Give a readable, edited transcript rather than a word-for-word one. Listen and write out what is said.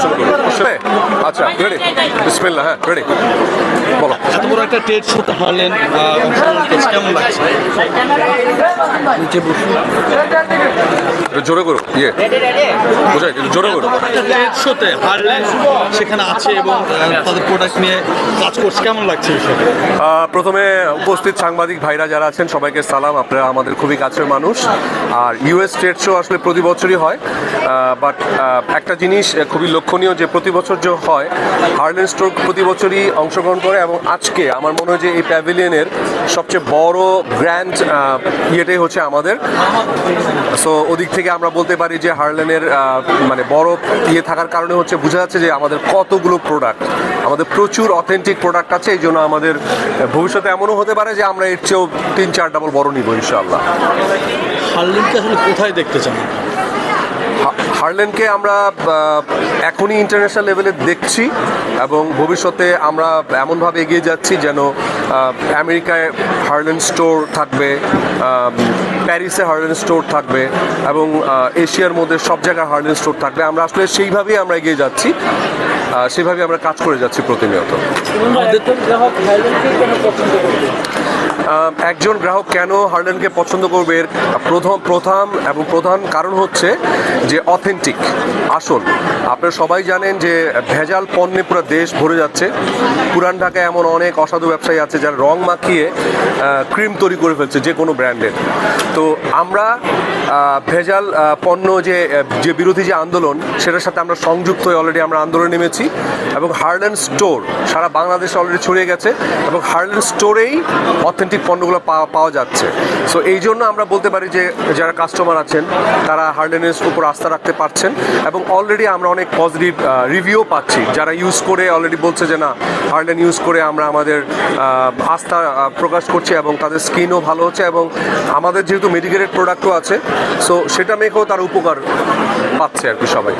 শুরু করি। আচ্ছা রেডি, বিসমিল্লাহ। হ্যাঁ রেডি, বলো। এত বড় একটা ট্রেড শোতে হারলেন, অংশগ্রহণ করছে, কেমন লাগছে? নিচে বসুন। একটু জোরে করো, বোঝাই, একটু জোরে করো। ট্রেড শোতে হারলেন, সেখানে আছে এবং তাদের প্রোডাক্ট নিয়ে কাজ করছে, কেমন লাগছে বিষয়টা? প্রথমে উপস্থিত সাংবাদিক ভাইরা যারা আছেন সবাইকে সালাম। আপনারা আমাদের খুবই কাছের মানুষ। আর ইউএস ট্রেড শো আসলে প্রতি বছরই হয়, বাট একটা জিনিস খুবই লক্ষণীয় যে প্রতি বছর যে হয়, হার্লেন স্টোর প্রতি বছরই অংশগ্রহণ করে। এবং আজকে আমার মনে হয় যে এই প্যাভিলিয়নের সবচেয়ে বড় গ্র্যান্ড ইয়েটাই হচ্ছে আমাদের। সো ওদিক থেকে আমরা বলতে পারি যে হার্লেনের মানে বড় ইয়ে থাকার কারণে হচ্ছে বোঝা যাচ্ছে যে আমাদের কতগুলো প্রোডাক্ট, আমাদের প্রচুর অথেন্টিক প্রোডাক্ট আছে। এই জন্য আমাদের ভবিষ্যতে এমনও হতে পারে যে আমরা এর চেয়েও 3-4 ডাবল বড় নিব ইনশাআল্লাহ। হারলেনকে আসলে কোথায় দেখতে চান? হার্লেনকে আমরা এখনই ইন্টারন্যাশনাল লেভেলে দেখছি এবং ভবিষ্যতে আমরা এমনভাবে এগিয়ে যাচ্ছি যেন আমেরিকায় হার্লেন স্টোর থাকবে, প্যারিসে হার্লেন স্টোর থাকবে এবং এশিয়ার মধ্যে সব জায়গায় হার্লেন স্টোর থাকবে। আমরা আসলে সেইভাবেই আমরা এগিয়ে যাচ্ছি, সেইভাবে আমরা কাজ করে যাচ্ছি প্রতিনিয়ত। একজন গ্রাহক কেন হার্লেনকে পছন্দ করবে এর প্রধান কারণ হচ্ছে যে অথেন্টিক, আসল। আপনারা সবাই জানেন যে ভেজাল পণ্যে পুরো দেশ ভরে যাচ্ছে। পুরান ঢাকায় এমন অনেক অসাধু ব্যবসায়ী আছে যারা রং মাখিয়ে ক্রিম তৈরি করে ফেলছে যে কোনো ব্র্যান্ডের। তো আমরা ভেজাল পণ্য যে বিরোধী যে আন্দোলন, সেটার সাথে আমরা সংযুক্ত হয়ে অলরেডি আমরা আন্দোলনে নেমেছি এবং হার্লেন স্টোর সারা বাংলাদেশে অলরেডি ছড়িয়ে গেছে এবং হার্লেন স্টোরেই অথেন্টিক পণ্যগুলো পাওয়া যাচ্ছে। সো এই জন্য আমরা বলতে পারি যে যারা কাস্টমার আছেন তারা হার্লেনের উপর আস্থা রাখতে পারছেন এবং অলরেডি আমরা অনেক পজিটিভ রিভিউ পাচ্ছি। যারা ইউজ করে অলরেডি বলছে যে না, হার্লেন ইউজ করে আমরা আমাদের আস্থা প্রকাশ করছি এবং তাদের স্কিনও ভালো হচ্ছে এবং আমাদের যেহেতু মেডিকেলের প্রোডাক্টও আছে, সো সেটা মেয়েকেও তার উপকার পাচ্ছে আর কি সবাই।